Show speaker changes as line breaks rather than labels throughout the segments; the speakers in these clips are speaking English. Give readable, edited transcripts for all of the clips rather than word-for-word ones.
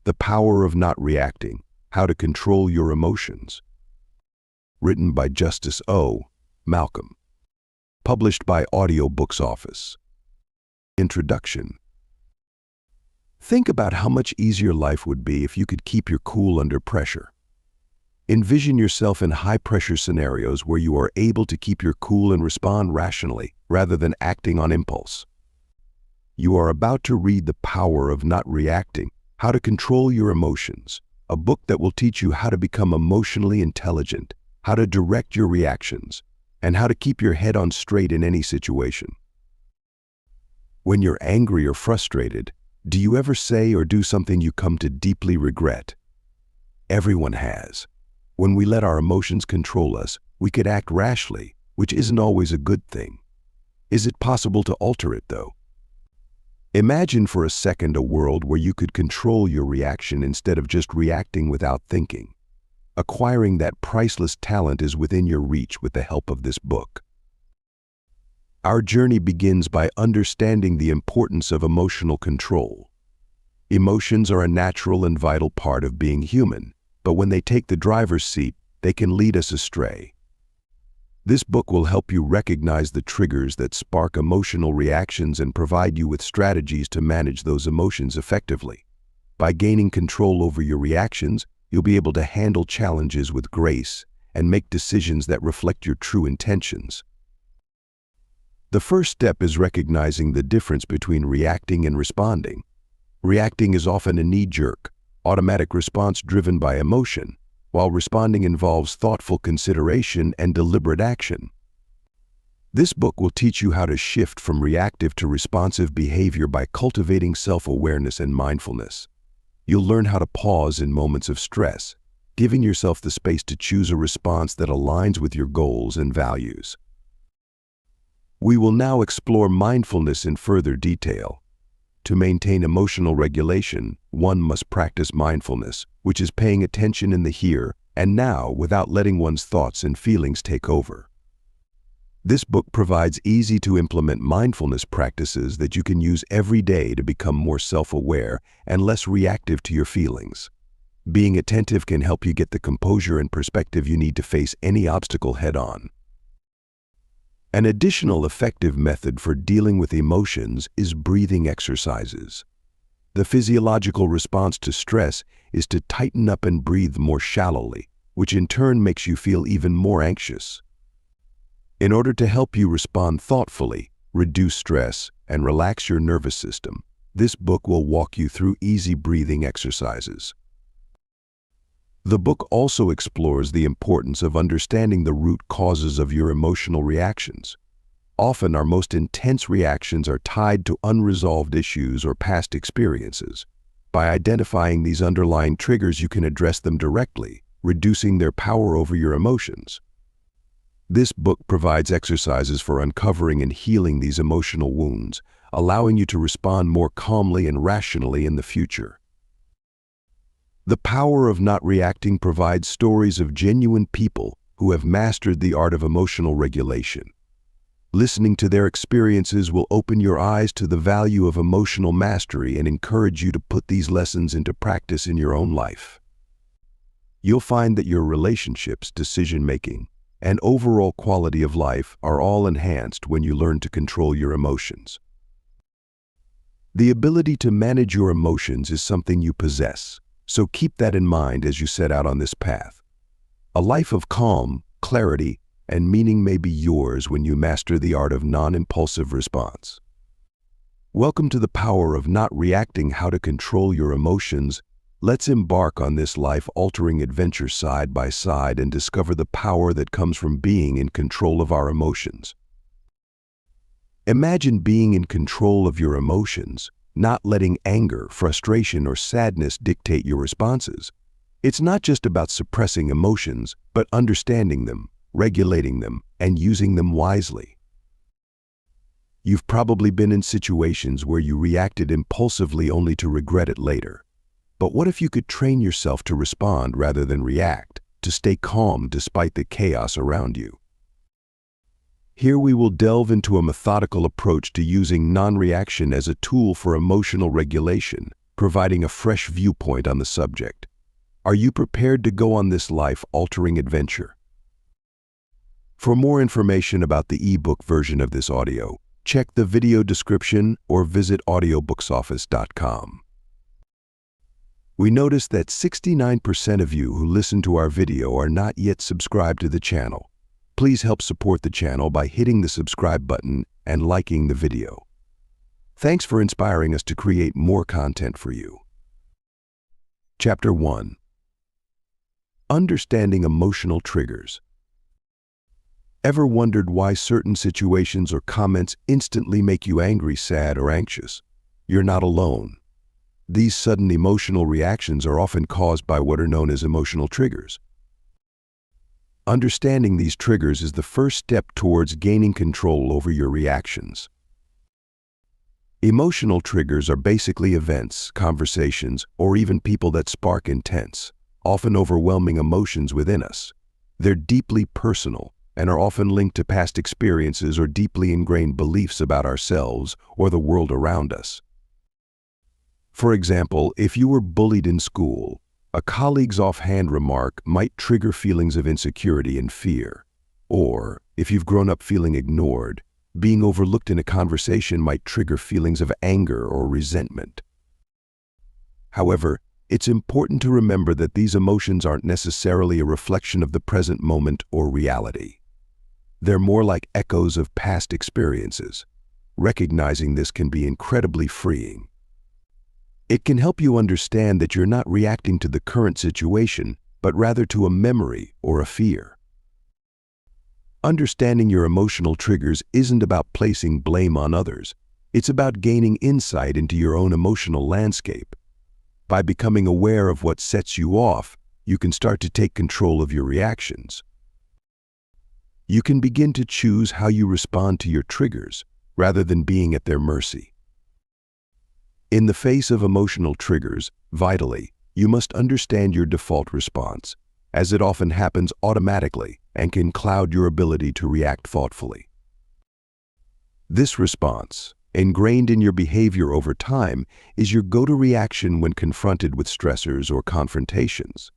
The Power of Not Reacting: How to Control Your Emotions. Written by Justice O. Malcolm. Published by Audiobooks Office. Introduction. Think about how much easier life would be if you could keep your cool under pressure. Envision yourself in high-pressure scenarios where you are able to keep your cool and respond rationally rather than acting on impulse. You are about to read The Power of Not Reacting: How to Control Your Emotions, a book that will teach you how to become emotionally intelligent, how to direct your reactions, and how to keep your head on straight in any situation. When you're angry or frustrated, do you ever say or do something you come to deeply regret? Everyone has. When we let our emotions control us, we could act rashly, which isn't always a good thing. Is it possible to alter it, though? Imagine for a second a world where you could control your reaction instead of just reacting without thinking. Acquiring that priceless talent is within your reach with the help of this book. Our journey begins by understanding the importance of emotional control. Emotions are a natural and vital part of being human, but when they take the driver's seat, they can lead us astray. This book will help you recognize the triggers that spark emotional reactions and provide you with strategies to manage those emotions effectively. By gaining control over your reactions, you'll be able to handle challenges with grace and make decisions that reflect your true intentions. The first step is recognizing the difference between reacting and responding. Reacting is often a knee-jerk, automatic response driven by emotion, while responding involves thoughtful consideration and deliberate action. This book will teach you how to shift from reactive to responsive behavior by cultivating self-awareness and mindfulness. You'll learn how to pause in moments of stress, giving yourself the space to choose a response that aligns with your goals and values. We will now explore mindfulness in further detail. To maintain emotional regulation, one must practice mindfulness, which is paying attention in the here and now without letting one's thoughts and feelings take over. This book provides easy-to-implement mindfulness practices that you can use every day to become more self-aware and less reactive to your feelings. Being attentive can help you get the composure and perspective you need to face any obstacle head-on. An additional effective method for dealing with emotions is breathing exercises. The physiological response to stress is to tighten up and breathe more shallowly, which in turn makes you feel even more anxious. In order to help you respond thoughtfully, reduce stress, and relax your nervous system, this book will walk you through easy breathing exercises. The book also explores the importance of understanding the root causes of your emotional reactions. Often, our most intense reactions are tied to unresolved issues or past experiences. By identifying these underlying triggers, you can address them directly, reducing their power over your emotions. This book provides exercises for uncovering and healing these emotional wounds, allowing you to respond more calmly and rationally in the future. The Power of Not Reacting provides stories of genuine people who have mastered the art of emotional regulation. Listening to their experiences will open your eyes to the value of emotional mastery and encourage you to put these lessons into practice in your own life. You'll find that your relationships, decision-making, and overall quality of life are all enhanced when you learn to control your emotions. The ability to manage your emotions is something you possess. So keep that in mind as you set out on this path. A life of calm, clarity, and meaning may be yours when you master the art of non-impulsive response. Welcome to The Power of Not Reacting: How to Control Your Emotions. Let's embark on this life-altering adventure side by side and discover the power that comes from being in control of our emotions. Imagine being in control of your emotions, not letting anger, frustration, or sadness dictate your responses. It's not just about suppressing emotions, but understanding them, regulating them, and using them wisely. You've probably been in situations where you reacted impulsively only to regret it later. But what if you could train yourself to respond rather than react, to stay calm despite the chaos around you? Here we will delve into a methodical approach to using non-reaction as a tool for emotional regulation, providing a fresh viewpoint on the subject. Are you prepared to go on this life-altering adventure? For more information about the ebook version of this audio, check the video description or visit audiobooksoffice.com. We noticed that 69% of you who listen to our video are not yet subscribed to the channel. Please help support the channel by hitting the subscribe button and liking the video. Thanks for inspiring us to create more content for you. Chapter 1. Understanding emotional triggers. Ever wondered why certain situations or comments instantly make you angry, sad, or anxious? You're not alone. These sudden emotional reactions are often caused by what are known as emotional triggers. Understanding these triggers is the first step towards gaining control over your reactions. Emotional triggers are basically events, conversations, or even people that spark intense, often overwhelming emotions within us. They're deeply personal and are often linked to past experiences or deeply ingrained beliefs about ourselves or the world around us. For example, if you were bullied in school, a colleague's offhand remark might trigger feelings of insecurity and fear. Or, if you've grown up feeling ignored, being overlooked in a conversation might trigger feelings of anger or resentment. However, it's important to remember that these emotions aren't necessarily a reflection of the present moment or reality. They're more like echoes of past experiences. Recognizing this can be incredibly freeing. It can help you understand that you're not reacting to the current situation, but rather to a memory or a fear. Understanding your emotional triggers isn't about placing blame on others. It's about gaining insight into your own emotional landscape. By becoming aware of what sets you off, you can start to take control of your reactions. You can begin to choose how you respond to your triggers, rather than being at their mercy. In the face of emotional triggers, vitally, you must understand your default response, as it often happens automatically and can cloud your ability to react thoughtfully. This response, ingrained in your behavior over time, is your go-to reaction when confronted with stressors or confrontations.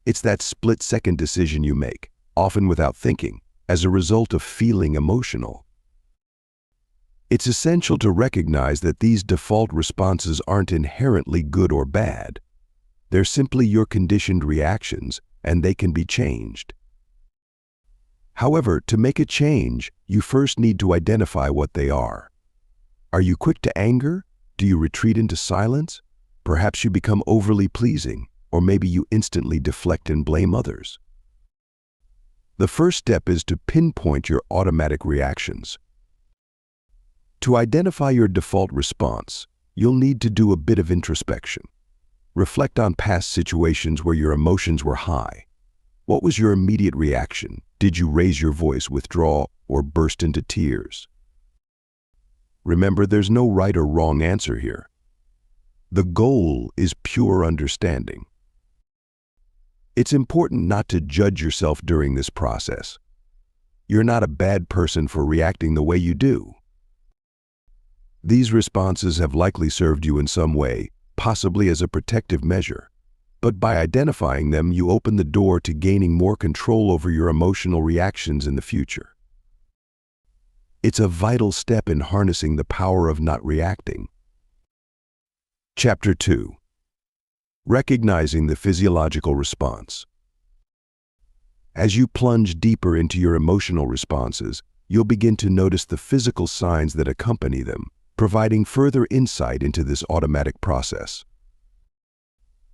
It's that split-second decision you make, often without thinking, as a result of feeling emotional. It's essential to recognize that these default responses aren't inherently good or bad. They're simply your conditioned reactions, and they can be changed. However, to make a change, you first need to identify what they are. Are you quick to anger? Do you retreat into silence? Perhaps you become overly pleasing, or maybe you instantly deflect and blame others. The first step is to pinpoint your automatic reactions. To identify your default response, you'll need to do a bit of introspection. Reflect on past situations where your emotions were high. What was your immediate reaction? Did you raise your voice, withdraw, or burst into tears? Remember, there's no right or wrong answer here. The goal is pure understanding. It's important not to judge yourself during this process. You're not a bad person for reacting the way you do. These responses have likely served you in some way, possibly as a protective measure. But by identifying them, you open the door to gaining more control over your emotional reactions in the future. It's a vital step in harnessing the power of not reacting. Chapter 2. Recognizing the physiological response. As you plunge deeper into your emotional responses, you'll begin to notice the physical signs that accompany them, providing further insight into this automatic process.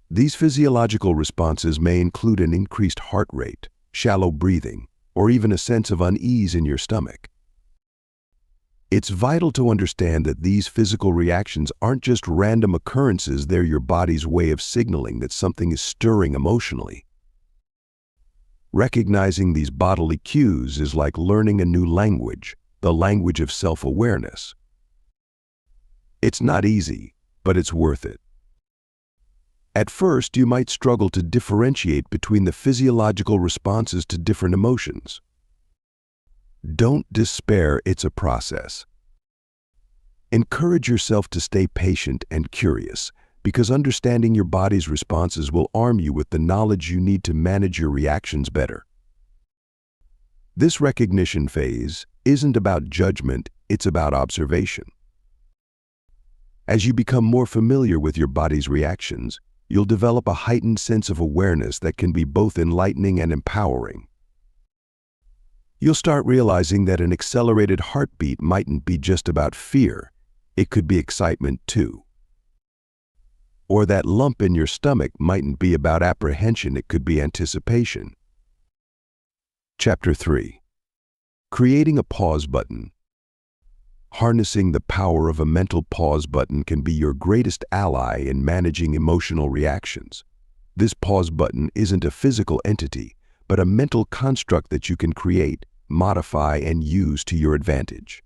These physiological responses may include an increased heart rate, shallow breathing, or even a sense of unease in your stomach. It's vital to understand that these physical reactions aren't just random occurrences, they're your body's way of signaling that something is stirring emotionally. Recognizing these bodily cues is like learning a new language, the language of self-awareness. It's not easy, but it's worth it. At first, you might struggle to differentiate between the physiological responses to different emotions. Don't despair, it's a process. Encourage yourself to stay patient and curious, because understanding your body's responses will arm you with the knowledge you need to manage your reactions better. This recognition phase isn't about judgment, it's about observation. As you become more familiar with your body's reactions, you'll develop a heightened sense of awareness that can be both enlightening and empowering. You'll start realizing that an accelerated heartbeat mightn't be just about fear, it could be excitement too. Or that lump in your stomach mightn't be about apprehension, it could be anticipation. Chapter 3. Creating a pause button. Harnessing the power of a mental pause button can be your greatest ally in managing emotional reactions. This pause button isn't a physical entity, but a mental construct that you can create, modify, and use to your advantage.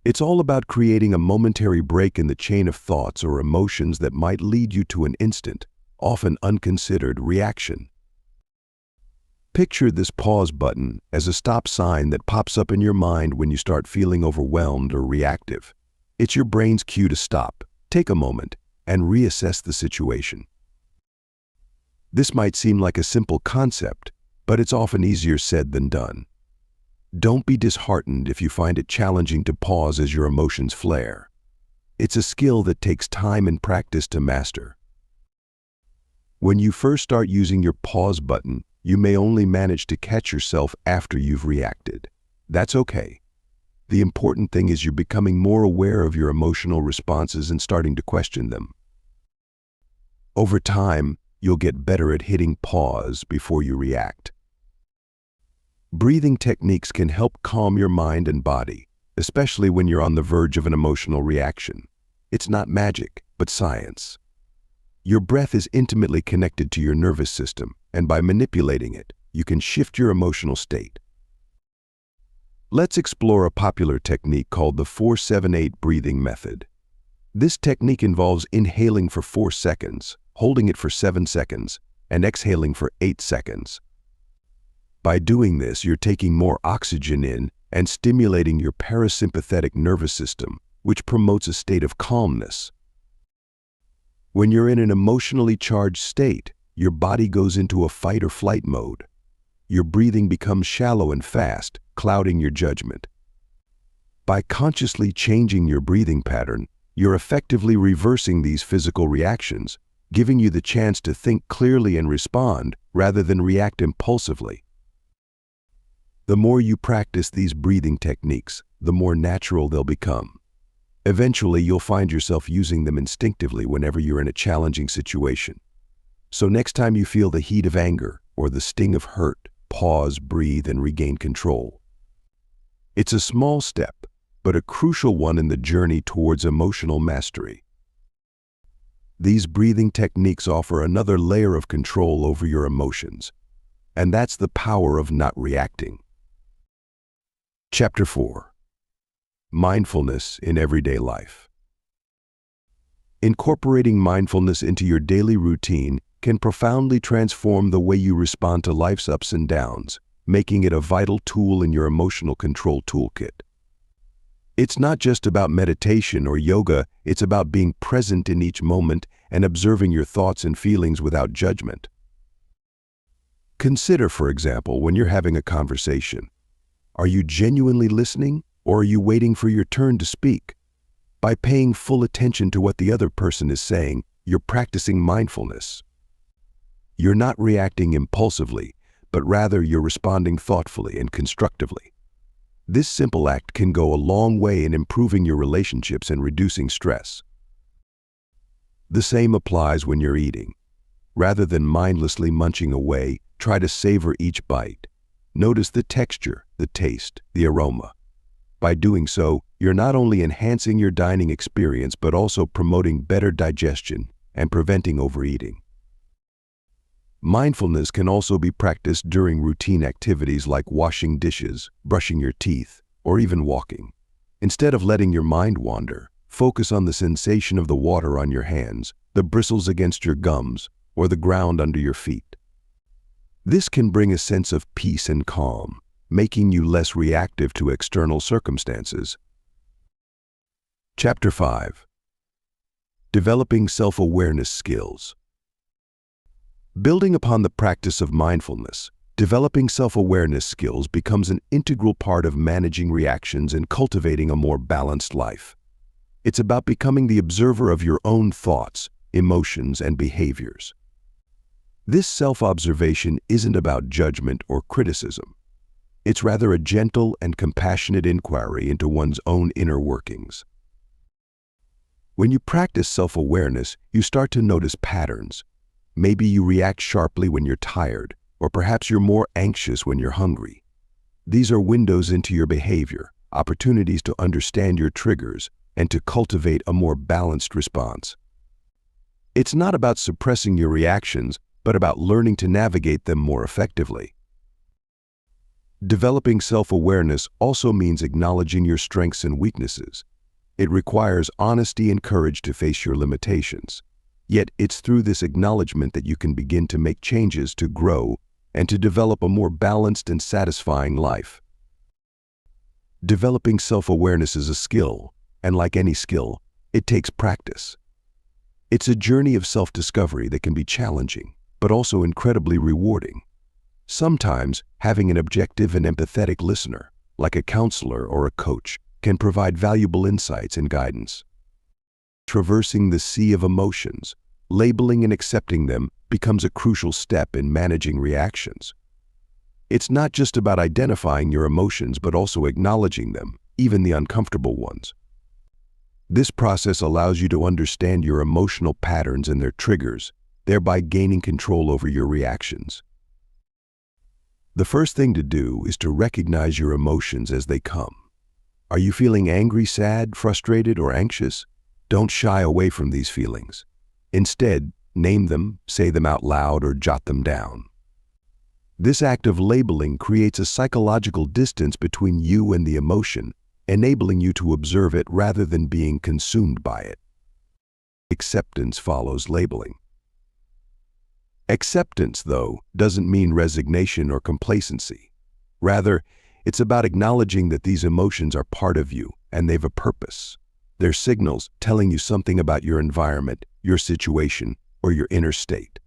It's all about creating a momentary break in the chain of thoughts or emotions that might lead you to an instant, often unconsidered reaction. Picture this pause button as a stop sign that pops up in your mind when you start feeling overwhelmed or reactive. It's your brain's cue to stop, take a moment, and reassess the situation. This might seem like a simple concept, but it's often easier said than done. Don't be disheartened if you find it challenging to pause as your emotions flare. It's a skill that takes time and practice to master. When you first start using your pause button, you may only manage to catch yourself after you've reacted. That's okay. The important thing is you're becoming more aware of your emotional responses and starting to question them. Over time, you'll get better at hitting pause before you react. Breathing techniques can help calm your mind and body, especially when you're on the verge of an emotional reaction. It's not magic, but science. Your breath is intimately connected to your nervous system, and by manipulating it, you can shift your emotional state. Let's explore a popular technique called the 4-7-8 breathing method. This technique involves inhaling for 4 seconds, holding it for 7 seconds, and exhaling for 8 seconds. By doing this, you're taking more oxygen in and stimulating your parasympathetic nervous system, which promotes a state of calmness. When you're in an emotionally charged state, your body goes into a fight or flight mode. Your breathing becomes shallow and fast, clouding your judgment. By consciously changing your breathing pattern, you're effectively reversing these physical reactions, giving you the chance to think clearly and respond rather than react impulsively. The more you practice these breathing techniques, the more natural they'll become. Eventually, you'll find yourself using them instinctively whenever you're in a challenging situation. So next time you feel the heat of anger or the sting of hurt, pause, breathe, and regain control. It's a small step, but a crucial one in the journey towards emotional mastery. These breathing techniques offer another layer of control over your emotions, and that's the power of not reacting. Chapter 4. Mindfulness in everyday life. Incorporating mindfulness into your daily routine can profoundly transform the way you respond to life's ups and downs, making it a vital tool in your emotional control toolkit. It's not just about meditation or yoga, it's about being present in each moment and observing your thoughts and feelings without judgment. Consider, for example, when you're having a conversation. Are you genuinely listening, or are you waiting for your turn to speak? By paying full attention to what the other person is saying, you're practicing mindfulness. You're not reacting impulsively, but rather you're responding thoughtfully and constructively. This simple act can go a long way in improving your relationships and reducing stress. The same applies when you're eating. Rather than mindlessly munching away, try to savor each bite. Notice the texture, the taste, the aroma. By doing so, you're not only enhancing your dining experience but also promoting better digestion and preventing overeating. Mindfulness can also be practiced during routine activities like washing dishes, brushing your teeth, or even walking. Instead of letting your mind wander, focus on the sensation of the water on your hands, the bristles against your gums, or the ground under your feet. This can bring a sense of peace and calm, making you less reactive to external circumstances. Chapter 5. Developing self-awareness skills. Building upon the practice of mindfulness, developing self-awareness skills becomes an integral part of managing reactions and cultivating a more balanced life. It's about becoming the observer of your own thoughts, emotions, and behaviors. This self-observation isn't about judgment or criticism. It's rather a gentle and compassionate inquiry into one's own inner workings. When you practice self-awareness, you start to notice patterns. Maybe you react sharply when you're tired, or perhaps you're more anxious when you're hungry. These are windows into your behavior, opportunities to understand your triggers, and to cultivate a more balanced response. It's not about suppressing your reactions, but about learning to navigate them more effectively. Developing self-awareness also means acknowledging your strengths and weaknesses. It requires honesty and courage to face your limitations. Yet it's through this acknowledgement that you can begin to make changes to grow and to develop a more balanced and satisfying life. Developing self-awareness is a skill, and like any skill, it takes practice. It's a journey of self-discovery that can be challenging, but also incredibly rewarding. Sometimes, having an objective and empathetic listener, like a counselor or a coach, can provide valuable insights and guidance. Traversing the sea of emotions, labeling and accepting them becomes a crucial step in managing reactions. It's not just about identifying your emotions, but also acknowledging them, even the uncomfortable ones. This process allows you to understand your emotional patterns and their triggers, thereby gaining control over your reactions. The first thing to do is to recognize your emotions as they come. Are you feeling angry, sad, frustrated, or anxious? Don't shy away from these feelings. Instead, name them, say them out loud, or jot them down. This act of labeling creates a psychological distance between you and the emotion, enabling you to observe it rather than being consumed by it. Acceptance follows labeling. Acceptance, though, doesn't mean resignation or complacency. Rather, it's about acknowledging that these emotions are part of you and they've a purpose. They're signals telling you something about your environment, your situation, or your inner state.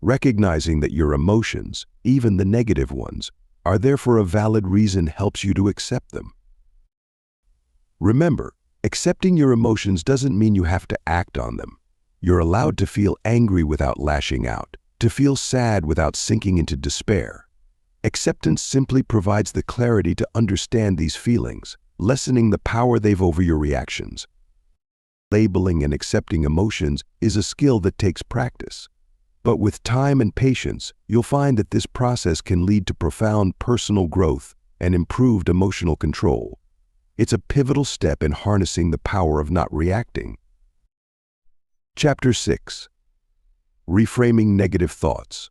Recognizing that your emotions, even the negative ones, are there for a valid reason helps you to accept them. Remember, accepting your emotions doesn't mean you have to act on them. You're allowed to feel angry without lashing out, to feel sad without sinking into despair. Acceptance simply provides the clarity to understand these feelings, lessening the power they've over your reactions. Labeling and accepting emotions is a skill that takes practice. But with time and patience, you'll find that this process can lead to profound personal growth and improved emotional control. It's a pivotal step in harnessing the power of not reacting. Chapter 6. Reframing negative thoughts.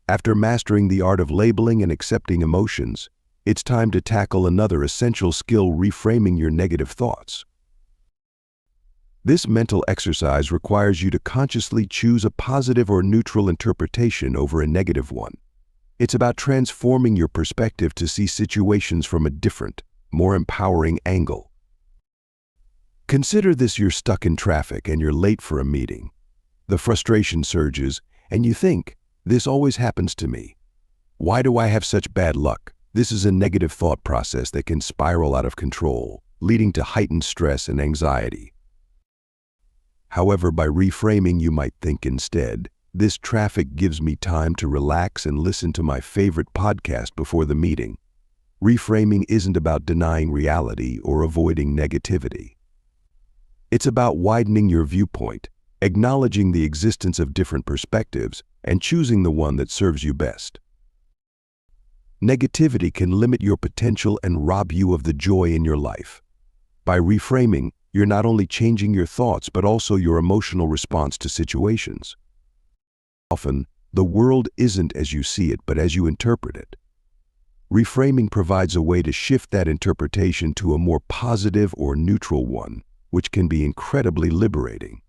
After mastering the art of labeling and accepting emotions, it's time to tackle another essential skill: reframing your negative thoughts. This mental exercise requires you to consciously choose a positive or neutral interpretation over a negative one. It's about transforming your perspective to see situations from a different, more empowering angle. Consider this: you're stuck in traffic and you're late for a meeting. The frustration surges, and you think, "This always happens to me. Why do I have such bad luck?" This is a negative thought process that can spiral out of control, leading to heightened stress and anxiety. However, by reframing, you might think instead, "This traffic gives me time to relax and listen to my favorite podcast before the meeting." Reframing isn't about denying reality or avoiding negativity. It's about widening your viewpoint, acknowledging the existence of different perspectives, and choosing the one that serves you best. Negativity can limit your potential and rob you of the joy in your life. By reframing, you're not only changing your thoughts but also your emotional response to situations. Often, the world isn't as you see it but as you interpret it. Reframing provides a way to shift that interpretation to a more positive or neutral one, which can be incredibly liberating.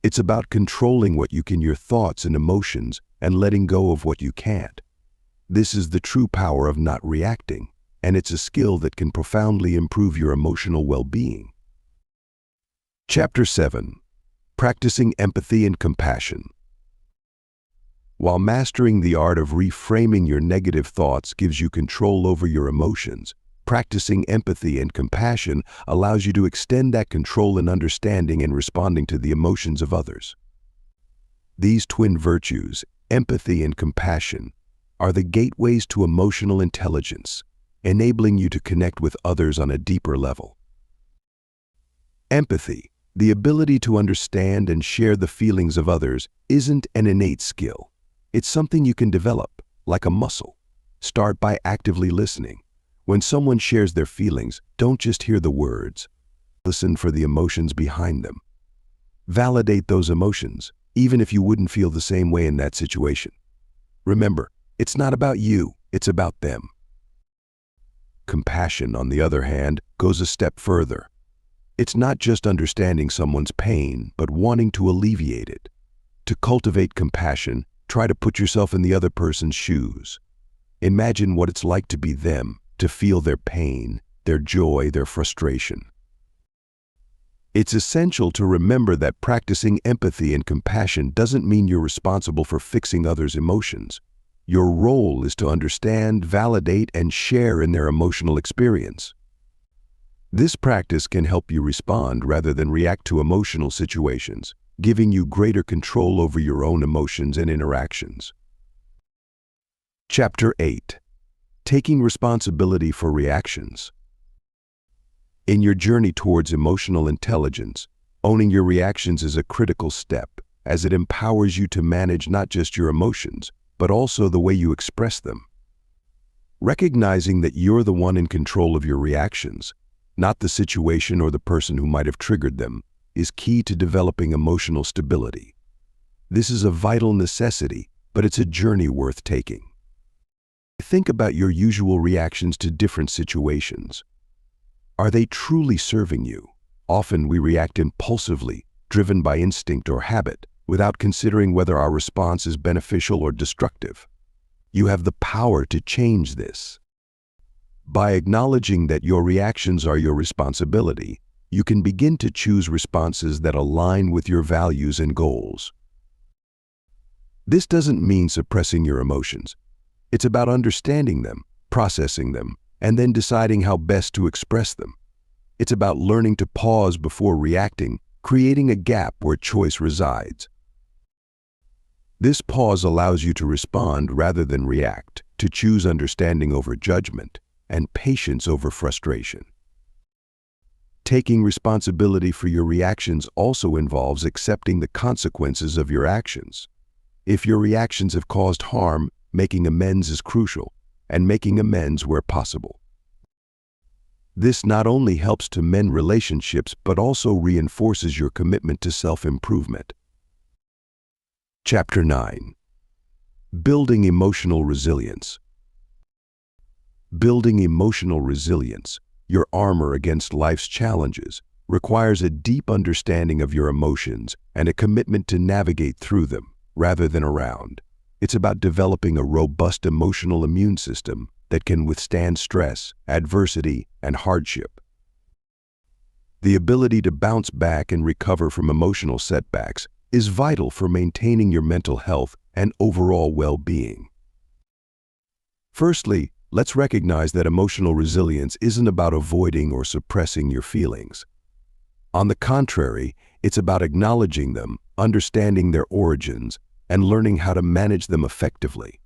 It's about controlling what you can, your thoughts and emotions, and letting go of what you can't. This is the true power of not reacting, and it's a skill that can profoundly improve your emotional well-being. Chapter 7. Practicing Empathy and Compassion. While mastering the art of reframing your negative thoughts gives you control over your emotions, practicing empathy and compassion allows you to extend that control in understanding and responding to the emotions of others. These twin virtues, empathy and compassion, are the gateways to emotional intelligence, enabling you to connect with others on a deeper level. Empathy, the ability to understand and share the feelings of others, isn't an innate skill. It's something you can develop, like a muscle. Start by actively listening. When someone shares their feelings, don't just hear the words. Listen for the emotions behind them. Validate those emotions, even if you wouldn't feel the same way in that situation. Remember, it's not about you, it's about them. Compassion, on the other hand, goes a step further. It's not just understanding someone's pain, but wanting to alleviate it. To cultivate compassion, try to put yourself in the other person's shoes. Imagine what it's like to be them, to feel their pain, their joy, their frustration. It's essential to remember that practicing empathy and compassion doesn't mean you're responsible for fixing others' emotions. Your role is to understand, validate, and share in their emotional experience. This practice can help you respond rather than react to emotional situations, giving you greater control over your own emotions and interactions. Chapter 8. Taking responsibility for reactions. In your journey towards emotional intelligence, owning your reactions is a critical step, as it empowers you to manage not just your emotions, but also the way you express them. Recognizing that you're the one in control of your reactions, not the situation or the person who might have triggered them, is key to developing emotional stability. This is a vital necessity, but it's a journey worth taking. Think about your usual reactions to different situations. Are they truly serving you? Often we react impulsively, driven by instinct or habit, without considering whether our response is beneficial or destructive. You have the power to change this. By acknowledging that your reactions are your responsibility, you can begin to choose responses that align with your values and goals. This doesn't mean suppressing your emotions. It's about understanding them, processing them, and then deciding how best to express them. It's about learning to pause before reacting, creating a gap where choice resides. This pause allows you to respond rather than react, to choose understanding over judgment, and patience over frustration. Taking responsibility for your reactions also involves accepting the consequences of your actions. If your reactions have caused harm, making amends is crucial, and making amends where possible. This not only helps to mend relationships, but also reinforces your commitment to self-improvement. Chapter 9. Building Emotional Resilience. Building emotional resilience, your armor against life's challenges, requires a deep understanding of your emotions and a commitment to navigate through them, rather than around. It's about developing a robust emotional immune system that can withstand stress, adversity, and hardship. The ability to bounce back and recover from emotional setbacks is vital for maintaining your mental health and overall well-being. Firstly, let's recognize that emotional resilience isn't about avoiding or suppressing your feelings. On the contrary, it's about acknowledging them, understanding their origins, and learning how to manage them effectively.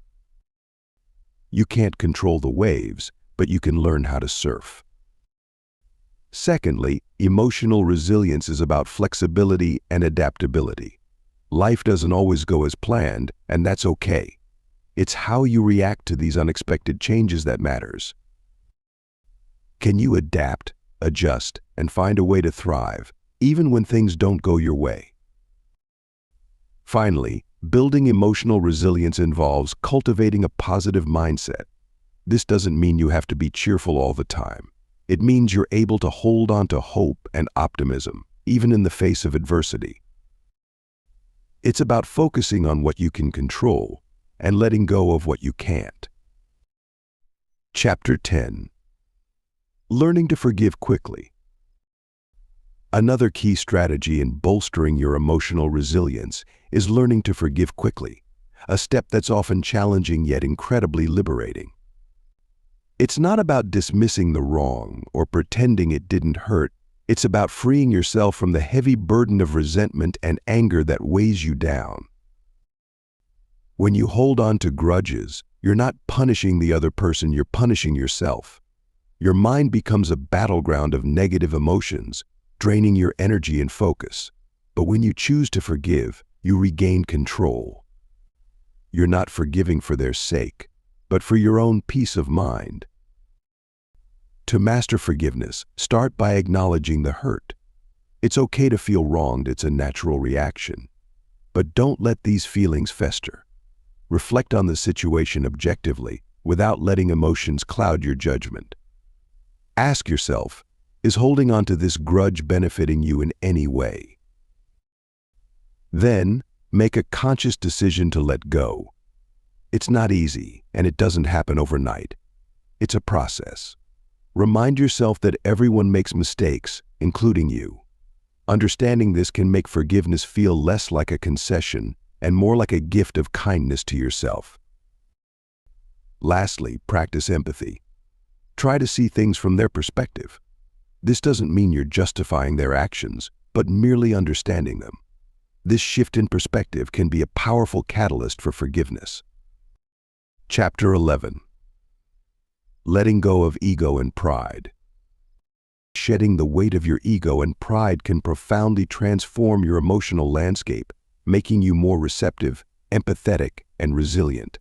You can't control the waves, but you can learn how to surf. Secondly, emotional resilience is about flexibility and adaptability. Life doesn't always go as planned, and that's okay. It's how you react to these unexpected changes that matters. Can you adapt, adjust, and find a way to thrive, even when things don't go your way? Finally, building emotional resilience involves cultivating a positive mindset. This doesn't mean you have to be cheerful all the time. It means you're able to hold on to hope and optimism, even in the face of adversity. It's about focusing on what you can control and letting go of what you can't. Chapter 10. Learning to forgive quickly. Another key strategy in bolstering your emotional resilience is learning to forgive quickly, a step that's often challenging yet incredibly liberating. It's not about dismissing the wrong or pretending it didn't hurt. It's about freeing yourself from the heavy burden of resentment and anger that weighs you down. When you hold on to grudges, you're not punishing the other person, you're punishing yourself. Your mind becomes a battleground of negative emotions, draining your energy and focus. But when you choose to forgive, you regain control. You're not forgiving for their sake, but for your own peace of mind. To master forgiveness, start by acknowledging the hurt. It's okay to feel wronged, it's a natural reaction. But don't let these feelings fester. Reflect on the situation objectively, without letting emotions cloud your judgment. Ask yourself, is holding on to this grudge benefiting you in any way? Then, make a conscious decision to let go. It's not easy, and it doesn't happen overnight. It's a process. Remind yourself that everyone makes mistakes, including you. Understanding this can make forgiveness feel less like a concession and more like a gift of kindness to yourself. Lastly, practice empathy. Try to see things from their perspective. This doesn't mean you're justifying their actions, but merely understanding them. This shift in perspective can be a powerful catalyst for forgiveness. Chapter 11. Letting go of ego and pride. Shedding the weight of your ego and pride can profoundly transform your emotional landscape, making you more receptive, empathetic, and resilient.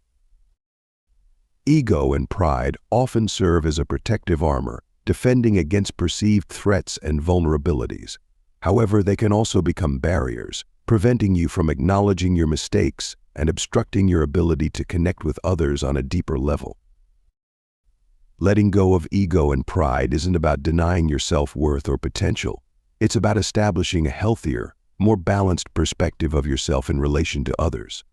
Ego and pride often serve as a protective armor, defending against perceived threats and vulnerabilities. However, they can also become barriers, preventing you from acknowledging your mistakes and obstructing your ability to connect with others on a deeper level. Letting go of ego and pride isn't about denying your self-worth or potential. It's about establishing a healthier, more balanced perspective of yourself in relation to others.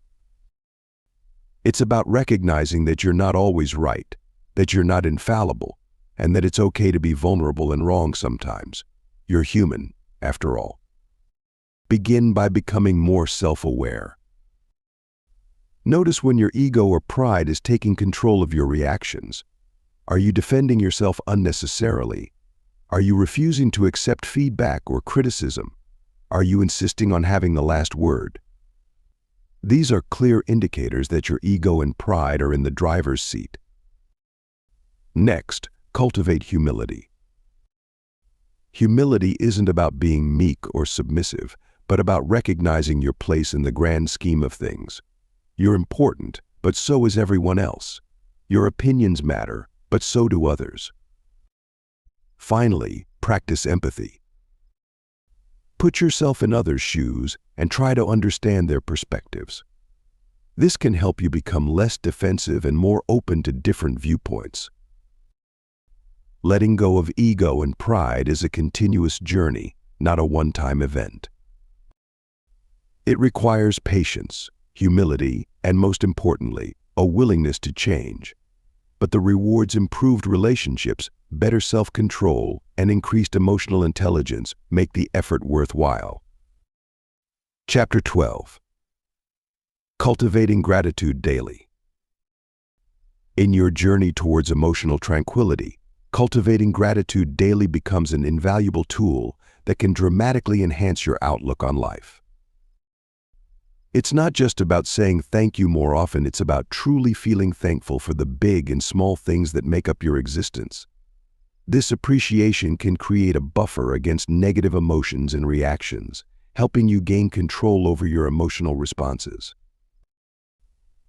It's about recognizing that you're not always right, that you're not infallible, and that it's okay to be vulnerable and wrong sometimes. You're human, after all. Begin by becoming more self-aware. Notice when your ego or pride is taking control of your reactions. Are you defending yourself unnecessarily? Are you refusing to accept feedback or criticism? Are you insisting on having the last word? These are clear indicators that your ego and pride are in the driver's seat. Next, cultivate humility. Humility isn't about being meek or submissive, but about recognizing your place in the grand scheme of things. You're important, but so is everyone else. Your opinions matter, but so do others. Finally, practice empathy. Put yourself in others' shoes and try to understand their perspectives. This can help you become less defensive and more open to different viewpoints. Letting go of ego and pride is a continuous journey, not a one-time event. It requires patience, humility, and most importantly, a willingness to change. But the rewards improved relationships, better self-control, and increased emotional intelligence make the effort worthwhile. Chapter 12. Cultivating gratitude daily. In your journey towards emotional tranquility, cultivating gratitude daily becomes an invaluable tool that can dramatically enhance your outlook on life. It's not just about saying thank you more often, it's about truly feeling thankful for the big and small things that make up your existence. This appreciation can create a buffer against negative emotions and reactions, helping you gain control over your emotional responses.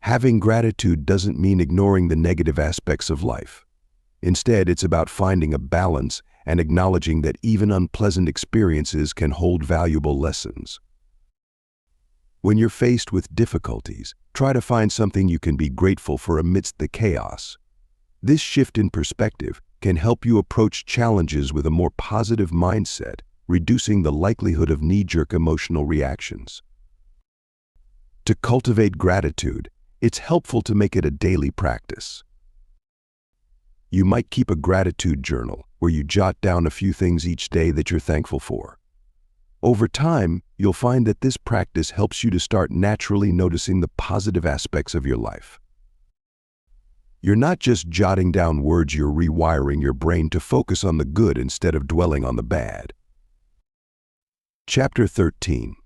Having gratitude doesn't mean ignoring the negative aspects of life. Instead, it's about finding a balance and acknowledging that even unpleasant experiences can hold valuable lessons. When you're faced with difficulties, try to find something you can be grateful for amidst the chaos. This shift in perspective can help you approach challenges with a more positive mindset, reducing the likelihood of knee-jerk emotional reactions. To cultivate gratitude, it's helpful to make it a daily practice. You might keep a gratitude journal where you jot down a few things each day that you're thankful for. Over time, you'll find that this practice helps you to start naturally noticing the positive aspects of your life. You're not just jotting down words, you're rewiring your brain to focus on the good instead of dwelling on the bad. Chapter 13.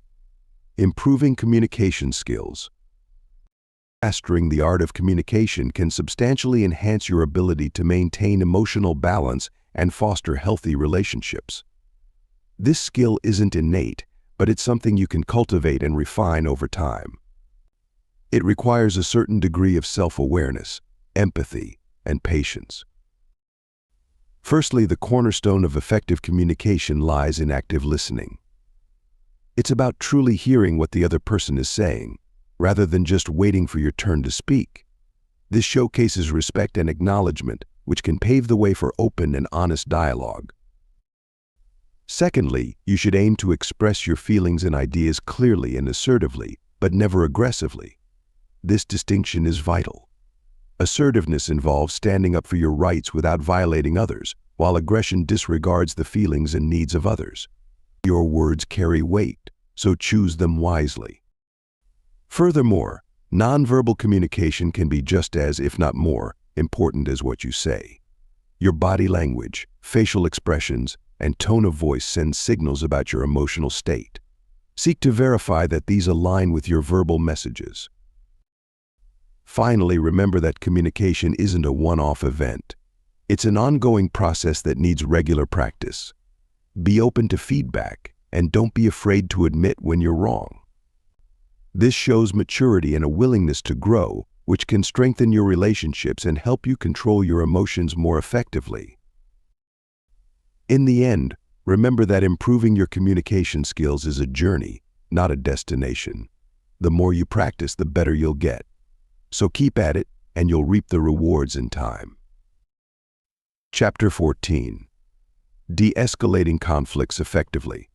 Improving communication skills. Mastering the art of communication can substantially enhance your ability to maintain emotional balance and foster healthy relationships. This skill isn't innate, but it's something you can cultivate and refine over time. It requires a certain degree of self-awareness, empathy, and patience. Firstly, the cornerstone of effective communication lies in active listening. It's about truly hearing what the other person is saying, rather than just waiting for your turn to speak. This showcases respect and acknowledgement, which can pave the way for open and honest dialogue. Secondly, you should aim to express your feelings and ideas clearly and assertively, but never aggressively. This distinction is vital. Assertiveness involves standing up for your rights without violating others, while aggression disregards the feelings and needs of others. Your words carry weight, so choose them wisely. Furthermore, nonverbal communication can be just as, if not more, important as what you say. Your body language, facial expressions, and tone of voice send signals about your emotional state. Seek to verify that these align with your verbal messages. Finally, remember that communication isn't a one-off event. It's an ongoing process that needs regular practice. Be open to feedback, and don't be afraid to admit when you're wrong. This shows maturity and a willingness to grow, which can strengthen your relationships and help you control your emotions more effectively. In the end, remember that improving your communication skills is a journey, not a destination. The more you practice, the better you'll get. So keep at it, and you'll reap the rewards in time. Chapter 14. De-escalating conflicts effectively.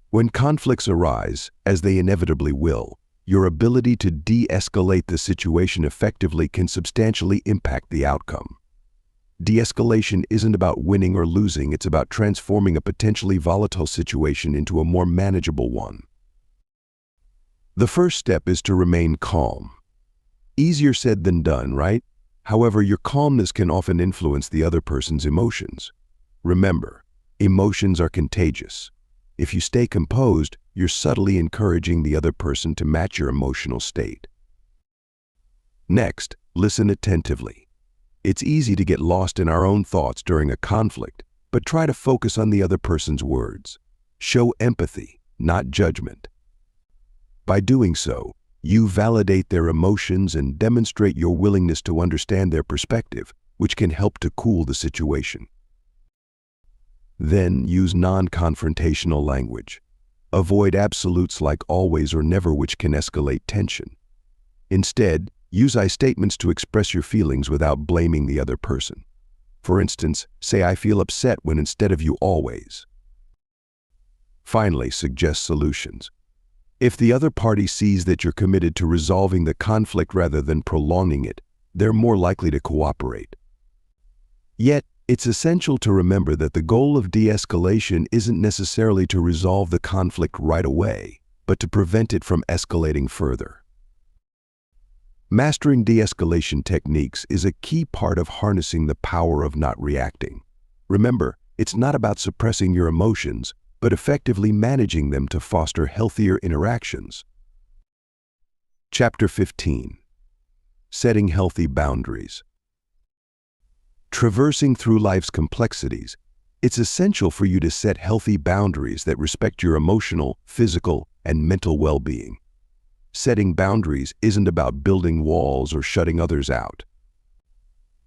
When conflicts arise, as they inevitably will, your ability to de-escalate the situation effectively can substantially impact the outcome. De-escalation isn't about winning or losing, it's about transforming a potentially volatile situation into a more manageable one. The first step is to remain calm. Easier said than done, right? However, your calmness can often influence the other person's emotions. Remember, emotions are contagious. If you stay composed, you're subtly encouraging the other person to match your emotional state. Next, listen attentively. It's easy to get lost in our own thoughts during a conflict, but try to focus on the other person's words. Show empathy, not judgment. By doing so, you validate their emotions and demonstrate your willingness to understand their perspective, which can help to cool the situation. Then use non-confrontational language. Avoid absolutes like always or never, which can escalate tension. Instead, use I statements to express your feelings without blaming the other person. For instance, say "I feel upset" when instead of "you always." Finally, suggest solutions. If the other party sees that you're committed to resolving the conflict rather than prolonging it, they're more likely to cooperate. Yet, it's essential to remember that the goal of de-escalation isn't necessarily to resolve the conflict right away, but to prevent it from escalating further. Mastering de-escalation techniques is a key part of harnessing the power of not reacting. Remember, it's not about suppressing your emotions, but effectively managing them to foster healthier interactions. Chapter 15. Setting healthy boundaries. Traversing through life's complexities, it's essential for you to set healthy boundaries that respect your emotional, physical, and mental well-being. Setting boundaries isn't about building walls or shutting others out.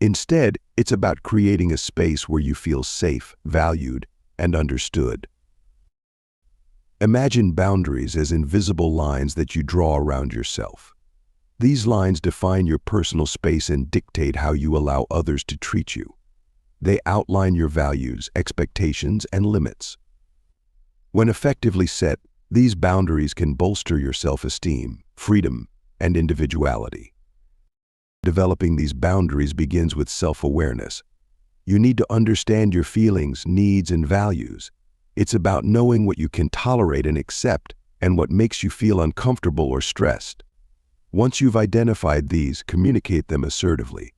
Instead, it's about creating a space where you feel safe, valued, and understood. Imagine boundaries as invisible lines that you draw around yourself. These lines define your personal space and dictate how you allow others to treat you. They outline your values, expectations, and limits. When effectively set, these boundaries can bolster your self-esteem, freedom, and individuality. Developing these boundaries begins with self-awareness. You need to understand your feelings, needs, and values. It's about knowing what you can tolerate and accept and what makes you feel uncomfortable or stressed. Once you've identified these, communicate them assertively.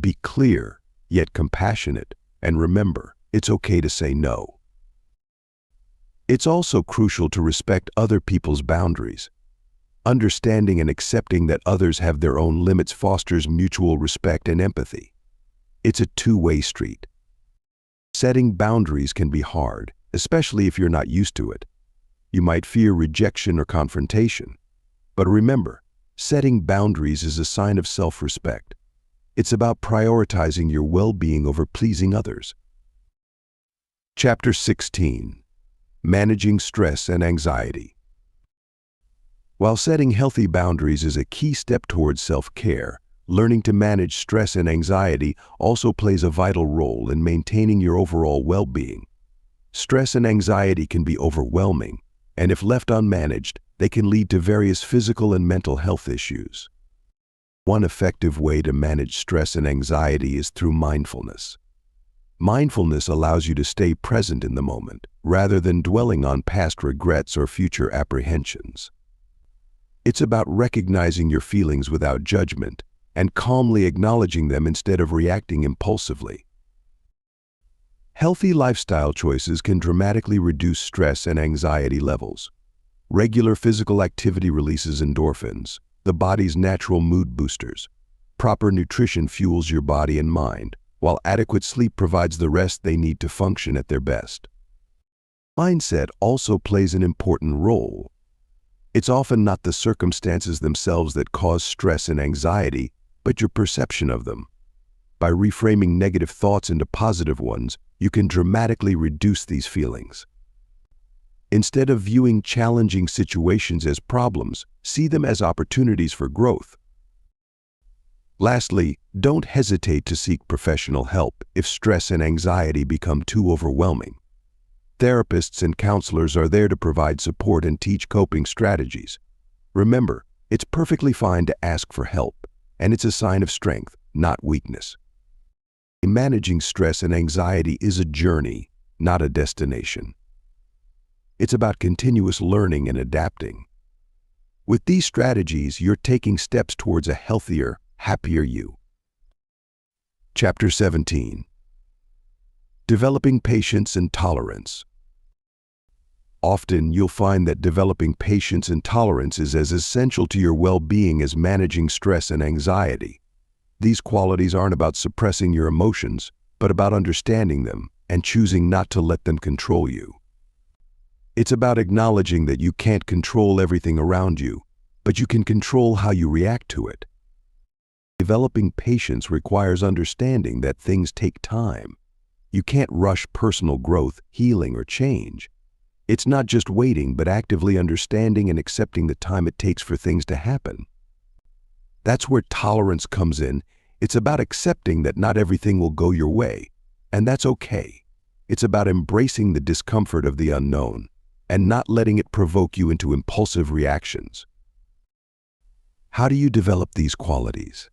Be clear, yet compassionate, and remember, it's okay to say no. It's also crucial to respect other people's boundaries. Understanding and accepting that others have their own limits fosters mutual respect and empathy. It's a two-way street. Setting boundaries can be hard, especially if you're not used to it. You might fear rejection or confrontation. But remember, setting boundaries is a sign of self-respect. It's about prioritizing your well-being over pleasing others. Chapter 16. Managing Stress and Anxiety. While setting healthy boundaries is a key step towards self-care, learning to manage stress and anxiety also plays a vital role in maintaining your overall well-being. Stress and anxiety can be overwhelming, and if left unmanaged, they can lead to various physical and mental health issues. One effective way to manage stress and anxiety is through mindfulness. Mindfulness allows you to stay present in the moment, rather than dwelling on past regrets or future apprehensions. It's about recognizing your feelings without judgment and calmly acknowledging them instead of reacting impulsively. Healthy lifestyle choices can dramatically reduce stress and anxiety levels. Regular physical activity releases endorphins, the body's natural mood boosters. Proper nutrition fuels your body and mind, while adequate sleep provides the rest they need to function at their best. Mindset also plays an important role. It's often not the circumstances themselves that cause stress and anxiety, but your perception of them. By reframing negative thoughts into positive ones, you can dramatically reduce these feelings. Instead of viewing challenging situations as problems, see them as opportunities for growth. Lastly, don't hesitate to seek professional help if stress and anxiety become too overwhelming. Therapists and counselors are there to provide support and teach coping strategies. Remember, it's perfectly fine to ask for help, and it's a sign of strength, not weakness. Managing stress and anxiety is a journey, not a destination. It's about continuous learning and adapting. With these strategies, you're taking steps towards a healthier, happier you. Chapter 17. Developing Patience and Tolerance. Often, you'll find that developing patience and tolerance is as essential to your well-being as managing stress and anxiety. These qualities aren't about suppressing your emotions, but about understanding them and choosing not to let them control you. It's about acknowledging that you can't control everything around you, but you can control how you react to it. Developing patience requires understanding that things take time. You can't rush personal growth, healing, or change. It's not just waiting, but actively understanding and accepting the time it takes for things to happen. That's where tolerance comes in. It's about accepting that not everything will go your way, and that's okay. It's about embracing the discomfort of the unknown and not letting it provoke you into impulsive reactions. How do you develop these qualities?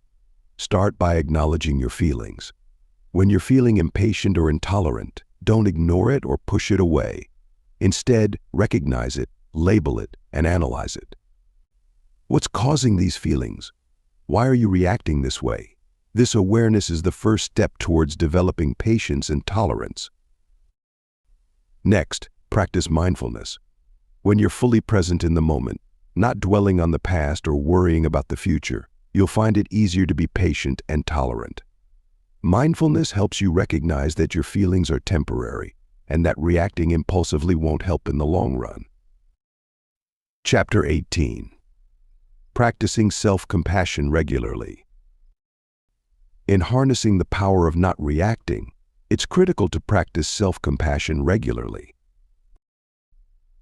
Start by acknowledging your feelings. When you're feeling impatient or intolerant, don't ignore it or push it away. Instead, recognize it, label it, and analyze it. What's causing these feelings? Why are you reacting this way? This awareness is the first step towards developing patience and tolerance. Next, practice mindfulness. When you're fully present in the moment, not dwelling on the past or worrying about the future, you'll find it easier to be patient and tolerant. Mindfulness helps you recognize that your feelings are temporary and that reacting impulsively won't help in the long run. Chapter 18. Practicing self-compassion regularly. In harnessing the power of not reacting, it's critical to practice self-compassion regularly.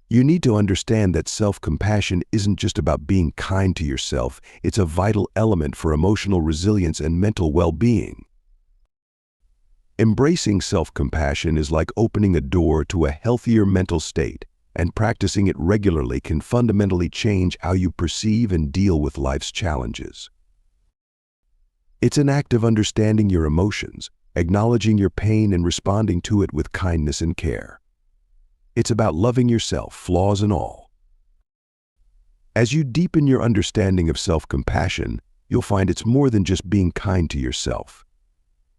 You need to understand that self-compassion isn't just about being kind to yourself, it's a vital element for emotional resilience and mental well-being. Embracing self-compassion is like opening a door to a healthier mental state, and practicing it regularly can fundamentally change how you perceive and deal with life's challenges. It's an act of understanding your emotions, acknowledging your pain and responding to it with kindness and care. It's about loving yourself, flaws and all. As you deepen your understanding of self-compassion, you'll find it's more than just being kind to yourself.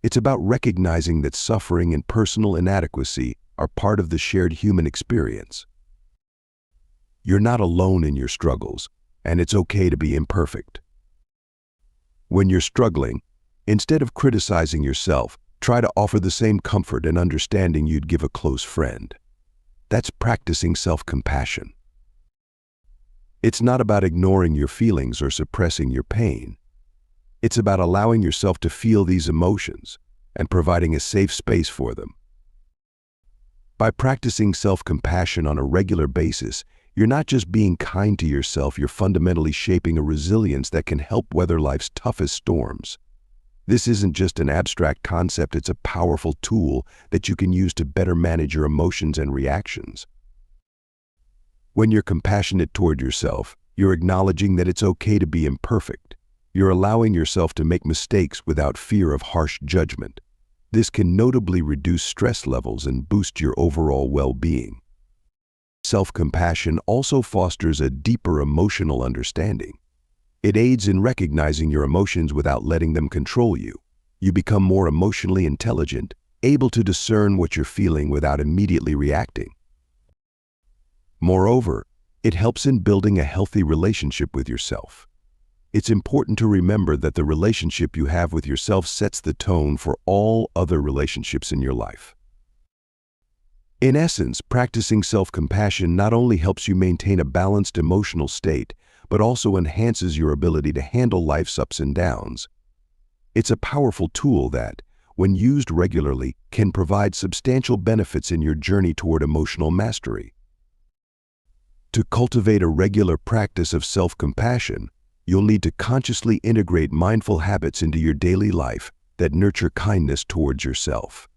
It's about recognizing that suffering and personal inadequacy are part of the shared human experience. You're not alone in your struggles, and it's okay to be imperfect. When you're struggling, instead of criticizing yourself, try to offer the same comfort and understanding you'd give a close friend. That's practicing self-compassion. It's not about ignoring your feelings or suppressing your pain. It's about allowing yourself to feel these emotions and providing a safe space for them. By practicing self-compassion on a regular basis, you're not just being kind to yourself, you're fundamentally shaping a resilience that can help weather life's toughest storms. This isn't just an abstract concept, it's a powerful tool that you can use to better manage your emotions and reactions. When you're compassionate toward yourself, you're acknowledging that it's okay to be imperfect. You're allowing yourself to make mistakes without fear of harsh judgment. This can notably reduce stress levels and boost your overall well-being. Self-compassion also fosters a deeper emotional understanding. It aids in recognizing your emotions without letting them control you. You become more emotionally intelligent, able to discern what you're feeling without immediately reacting. Moreover, it helps in building a healthy relationship with yourself. It's important to remember that the relationship you have with yourself sets the tone for all other relationships in your life. In essence, practicing self-compassion not only helps you maintain a balanced emotional state, but also enhances your ability to handle life's ups and downs. It's a powerful tool that, when used regularly, can provide substantial benefits in your journey toward emotional mastery. To cultivate a regular practice of self-compassion, you'll need to consciously integrate mindful habits into your daily life that nurture kindness towards yourself.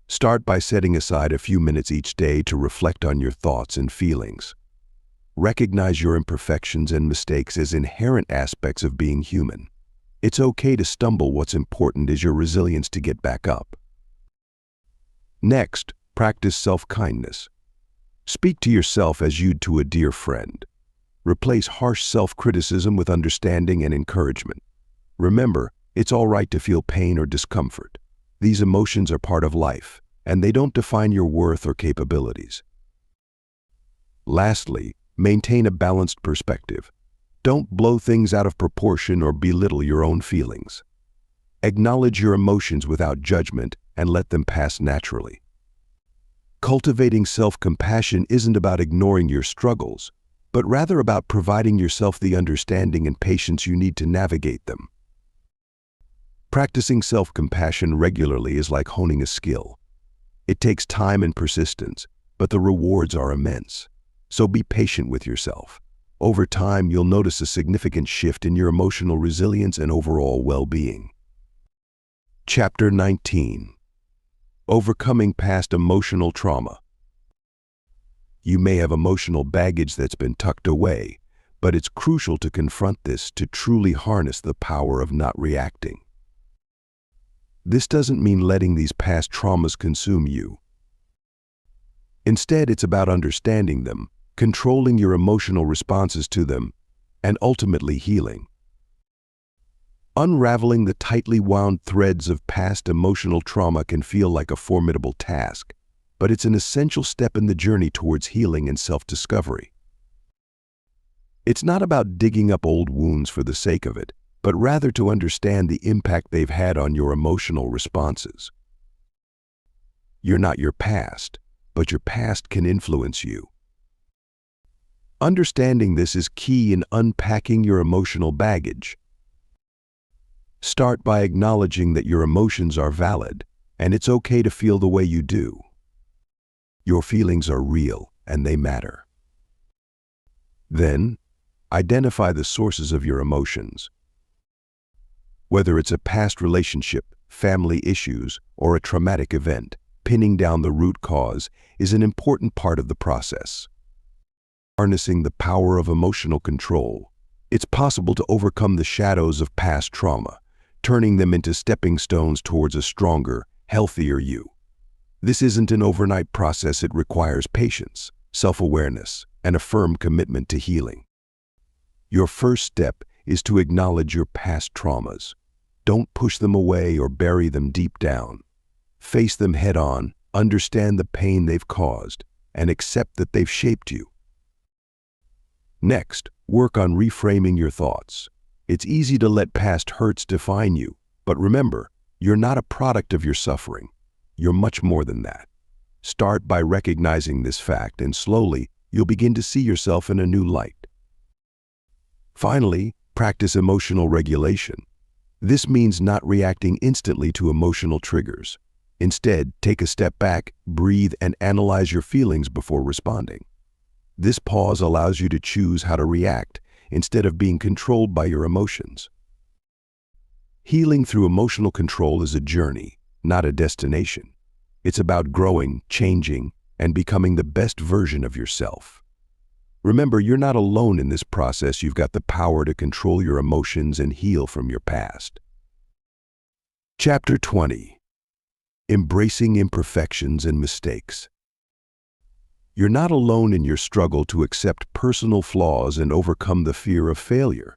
Start by setting aside a few minutes each day to reflect on your thoughts and feelings. Recognize your imperfections and mistakes as inherent aspects of being human. It's okay to stumble. What's important is your resilience to get back up. Next, practice self-kindness. Speak to yourself as you'd to a dear friend. Replace harsh self-criticism with understanding and encouragement. Remember, it's all right to feel pain or discomfort. These emotions are part of life, and they don't define your worth or capabilities. Lastly, maintain a balanced perspective. Don't blow things out of proportion or belittle your own feelings. Acknowledge your emotions without judgment and let them pass naturally. Cultivating self-compassion isn't about ignoring your struggles, but rather about providing yourself the understanding and patience you need to navigate them. Practicing self-compassion regularly is like honing a skill. It takes time and persistence, but the rewards are immense. So be patient with yourself. Over time, you'll notice a significant shift in your emotional resilience and overall well-being. Chapter 19. Overcoming past emotional trauma. You may have emotional baggage that's been tucked away, but it's crucial to confront this to truly harness the power of not reacting. This doesn't mean letting these past traumas consume you. Instead, it's about understanding them, controlling your emotional responses to them, and ultimately healing. Unraveling the tightly wound threads of past emotional trauma can feel like a formidable task, but it's an essential step in the journey towards healing and self-discovery. It's not about digging up old wounds for the sake of it, but rather to understand the impact they've had on your emotional responses. You're not your past, but your past can influence you. Understanding this is key in unpacking your emotional baggage. Start by acknowledging that your emotions are valid, and it's okay to feel the way you do. Your feelings are real, and they matter. Then, identify the sources of your emotions. Whether it's a past relationship, family issues, or a traumatic event, pinning down the root cause is an important part of the process. Harnessing the power of emotional control, it's possible to overcome the shadows of past trauma, turning them into stepping stones towards a stronger, healthier you. This isn't an overnight process. It requires patience, self-awareness, and a firm commitment to healing. Your first step is to acknowledge your past traumas. Don't push them away or bury them deep down. Face them head-on, understand the pain they've caused, and accept that they've shaped you. Next, work on reframing your thoughts. It's easy to let past hurts define you, but remember, you're not a product of your suffering. You're much more than that. Start by recognizing this fact, and slowly, you'll begin to see yourself in a new light. Finally, practice emotional regulation. This means not reacting instantly to emotional triggers. Instead, take a step back, breathe, and analyze your feelings before responding. This pause allows you to choose how to react instead of being controlled by your emotions. Healing through emotional control is a journey, not a destination. It's about growing, changing, and becoming the best version of yourself. Remember, you're not alone in this process. You've got the power to control your emotions and heal from your past. Chapter 20. Embracing imperfections and mistakes. You're not alone in your struggle to accept personal flaws and overcome the fear of failure.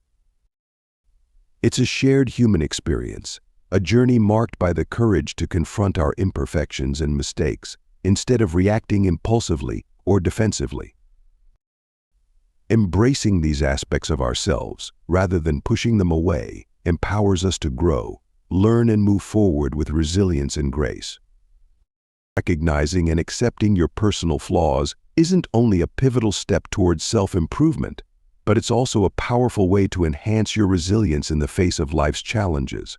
It's a shared human experience, a journey marked by the courage to confront our imperfections and mistakes instead of reacting impulsively or defensively. Embracing these aspects of ourselves, rather than pushing them away, empowers us to grow, learn, and move forward with resilience and grace. Recognizing and accepting your personal flaws isn't only a pivotal step towards self-improvement, but it's also a powerful way to enhance your resilience in the face of life's challenges.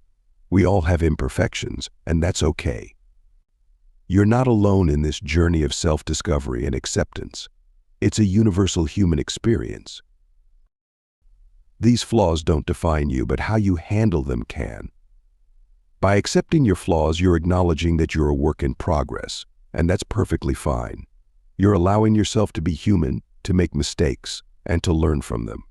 We all have imperfections, and that's okay. You're not alone in this journey of self-discovery and acceptance. It's a universal human experience. These flaws don't define you, but how you handle them can. By accepting your flaws, you're acknowledging that you're a work in progress, and that's perfectly fine. You're allowing yourself to be human, to make mistakes, and to learn from them.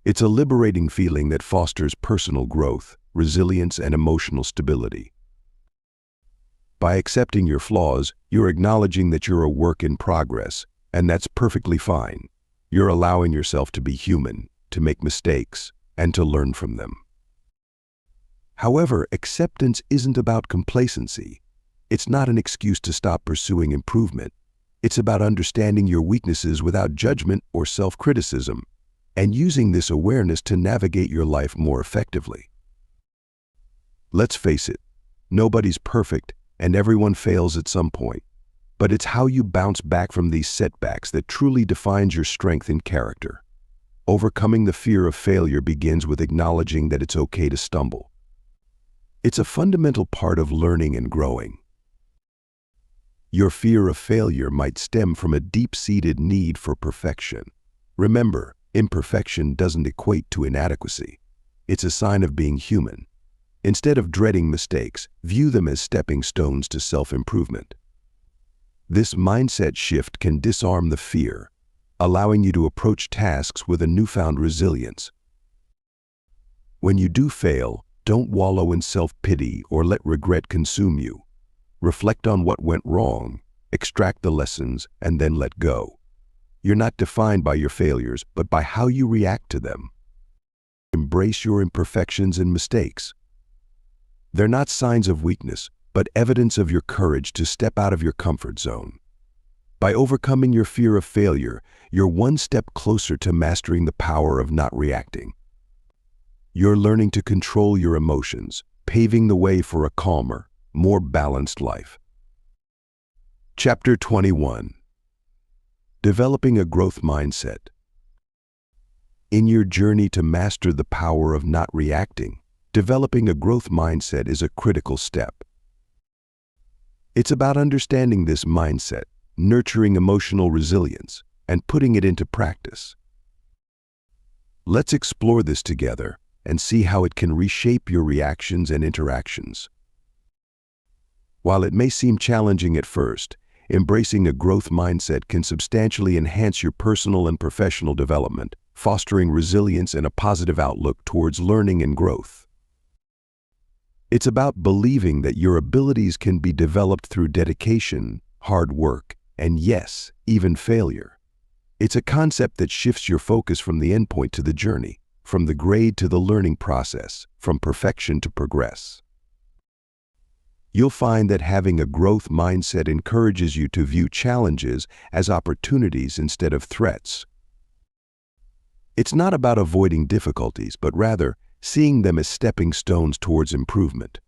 It's a liberating feeling that fosters personal growth, resilience, and emotional stability. By accepting your flaws, you're acknowledging that you're a work in progress, and that's perfectly fine. You're allowing yourself to be human, to make mistakes, and to learn from them. However, acceptance isn't about complacency. It's not an excuse to stop pursuing improvement. It's about understanding your weaknesses without judgment or self-criticism, and using this awareness to navigate your life more effectively. Let's face it, nobody's perfect, and everyone fails at some point. But it's how you bounce back from these setbacks that truly defines your strength and character. Overcoming the fear of failure begins with acknowledging that it's okay to stumble. It's a fundamental part of learning and growing. Your fear of failure might stem from a deep-seated need for perfection. Remember, imperfection doesn't equate to inadequacy. It's a sign of being human. Instead of dreading mistakes, view them as stepping stones to self-improvement. This mindset shift can disarm the fear, allowing you to approach tasks with a newfound resilience. When you do fail, don't wallow in self-pity or let regret consume you. Reflect on what went wrong, extract the lessons, and then let go. You're not defined by your failures, but by how you react to them. Embrace your imperfections and mistakes. They're not signs of weakness, but evidence of your courage to step out of your comfort zone. By overcoming your fear of failure, you're one step closer to mastering the power of not reacting. You're learning to control your emotions, paving the way for a calmer, more balanced life. Chapter 21. Developing a growth mindset. In your journey to master the power of not reacting, developing a growth mindset is a critical step. It's about understanding this mindset, nurturing emotional resilience, and putting it into practice. Let's explore this together and see how it can reshape your reactions and interactions. While it may seem challenging at first, embracing a growth mindset can substantially enhance your personal and professional development, fostering resilience and a positive outlook towards learning and growth. It's about believing that your abilities can be developed through dedication, hard work, and yes, even failure. It's a concept that shifts your focus from the endpoint to the journey, from the grade to the learning process, from perfection to progress. You'll find that having a growth mindset encourages you to view challenges as opportunities instead of threats. It's not about avoiding difficulties, but rather seeing them as stepping stones towards improvement.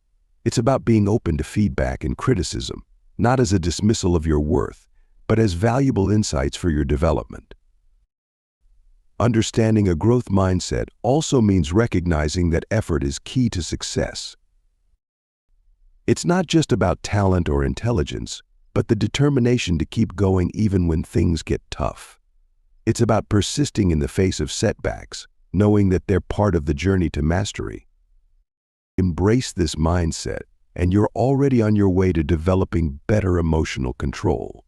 It's about being open to feedback and criticism, not as a dismissal of your worth, but as valuable insights for your development. Understanding a growth mindset also means recognizing that effort is key to success. It's not just about talent or intelligence, but the determination to keep going even when things get tough. It's about persisting in the face of setbacks, knowing that they're part of the journey to mastery. Embrace this mindset, and you're already on your way to developing better emotional control.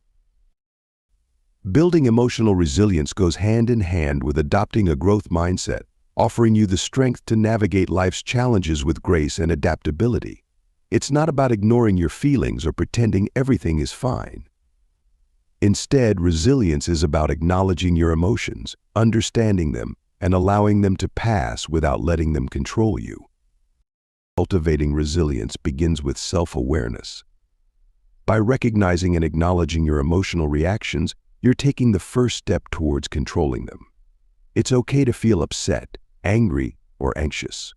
Building emotional resilience goes hand in hand with adopting a growth mindset, offering you the strength to navigate life's challenges with grace and adaptability. It's not about ignoring your feelings or pretending everything is fine. Instead, resilience is about acknowledging your emotions, understanding them, and allowing them to pass without letting them control you. Cultivating resilience begins with self-awareness. By recognizing and acknowledging your emotional reactions, you're taking the first step towards controlling them. It's okay to feel upset, angry, or anxious.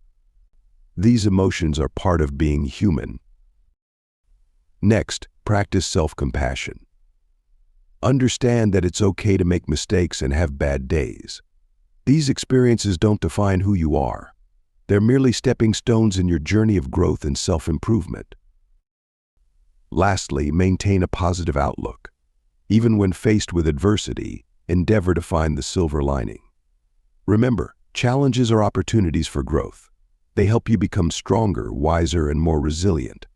These emotions are part of being human. Next, practice self-compassion. Understand that it's okay to make mistakes and have bad days. These experiences don't define who you are. They're merely stepping stones in your journey of growth and self-improvement. Lastly, maintain a positive outlook. Even when faced with adversity, endeavor to find the silver lining. Remember, challenges are opportunities for growth. They help you become stronger, wiser, and more resilient.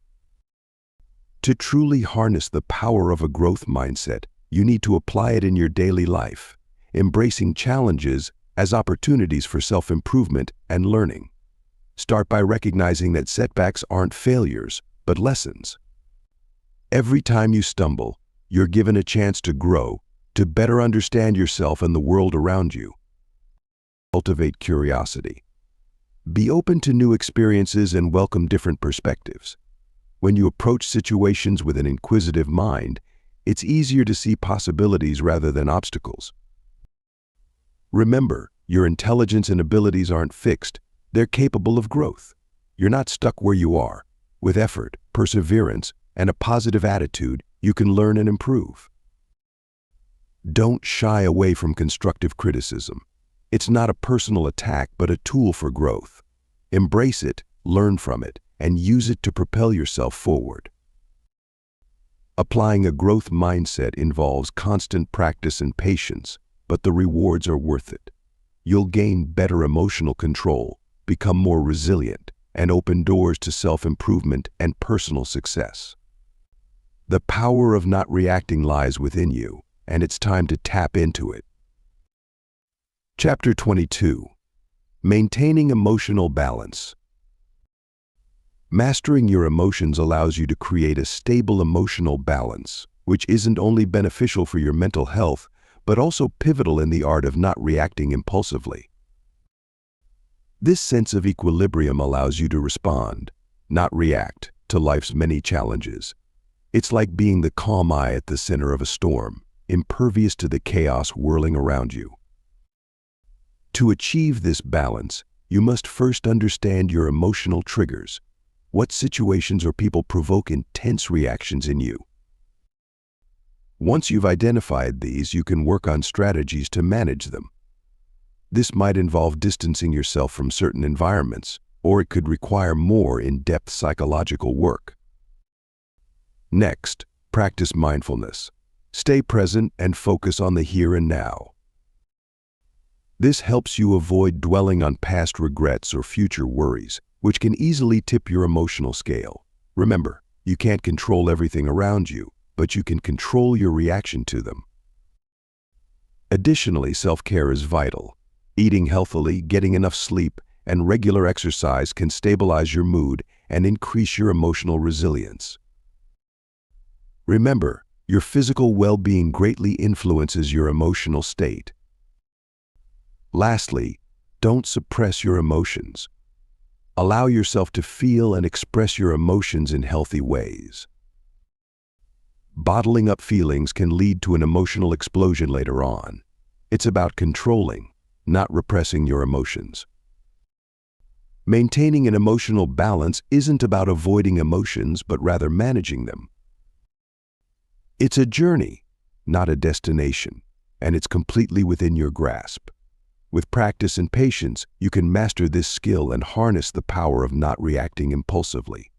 To truly harness the power of a growth mindset, you need to apply it in your daily life, embracing challenges as opportunities for self-improvement and learning. Start by recognizing that setbacks aren't failures, but lessons. Every time you stumble, you're given a chance to grow, to better understand yourself and the world around you. Cultivate curiosity. Be open to new experiences and welcome different perspectives. When you approach situations with an inquisitive mind, it's easier to see possibilities rather than obstacles. Remember, your intelligence and abilities aren't fixed. They're capable of growth. You're not stuck where you are. With effort, perseverance, and a positive attitude, you can learn and improve. Don't shy away from constructive criticism. It's not a personal attack, but a tool for growth. Embrace it, learn from it, and use it to propel yourself forward. Applying a growth mindset involves constant practice and patience, but the rewards are worth it. You'll gain better emotional control, become more resilient, and open doors to self-improvement and personal success. The power of not reacting lies within you, and it's time to tap into it. Chapter 22. Maintaining emotional balance. Mastering your emotions allows you to create a stable emotional balance, which isn't only beneficial for your mental health, but also pivotal in the art of not reacting impulsively. This sense of equilibrium allows you to respond, not react, to life's many challenges. It's like being the calm eye at the center of a storm, impervious to the chaos whirling around you. To achieve this balance, you must first understand your emotional triggers. What situations or people provoke intense reactions in you? Once you've identified these, you can work on strategies to manage them. This might involve distancing yourself from certain environments, or it could require more in-depth psychological work. Next, practice mindfulness. Stay present and focus on the here and now. This helps you avoid dwelling on past regrets or future worries, which can easily tip your emotional scale. Remember, you can't control everything around you, but you can control your reaction to them. Additionally, self-care is vital. Eating healthily, getting enough sleep, and regular exercise can stabilize your mood and increase your emotional resilience. Remember, your physical well-being greatly influences your emotional state. Lastly, don't suppress your emotions. Allow yourself to feel and express your emotions in healthy ways. Bottling up feelings can lead to an emotional explosion later on. It's about controlling, not repressing your emotions. Maintaining an emotional balance isn't about avoiding emotions, but rather managing them. It's a journey, not a destination, and it's completely within your grasp. With practice and patience, you can master this skill and harness the power of not reacting impulsively.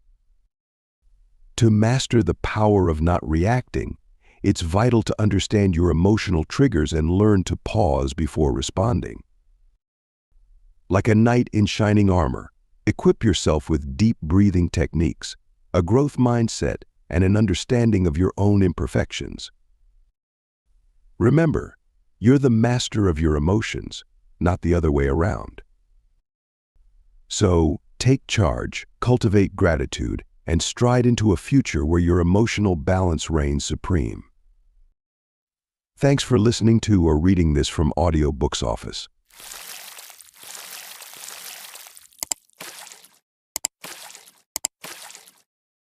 To master the power of not reacting, it's vital to understand your emotional triggers and learn to pause before responding. Like a knight in shining armor, equip yourself with deep breathing techniques, a growth mindset, and an understanding of your own imperfections. Remember, you're the master of your emotions, not the other way around. So, take charge, cultivate gratitude, and stride into a future where your emotional balance reigns supreme. Thanks for listening to or reading this from Audio Books Office.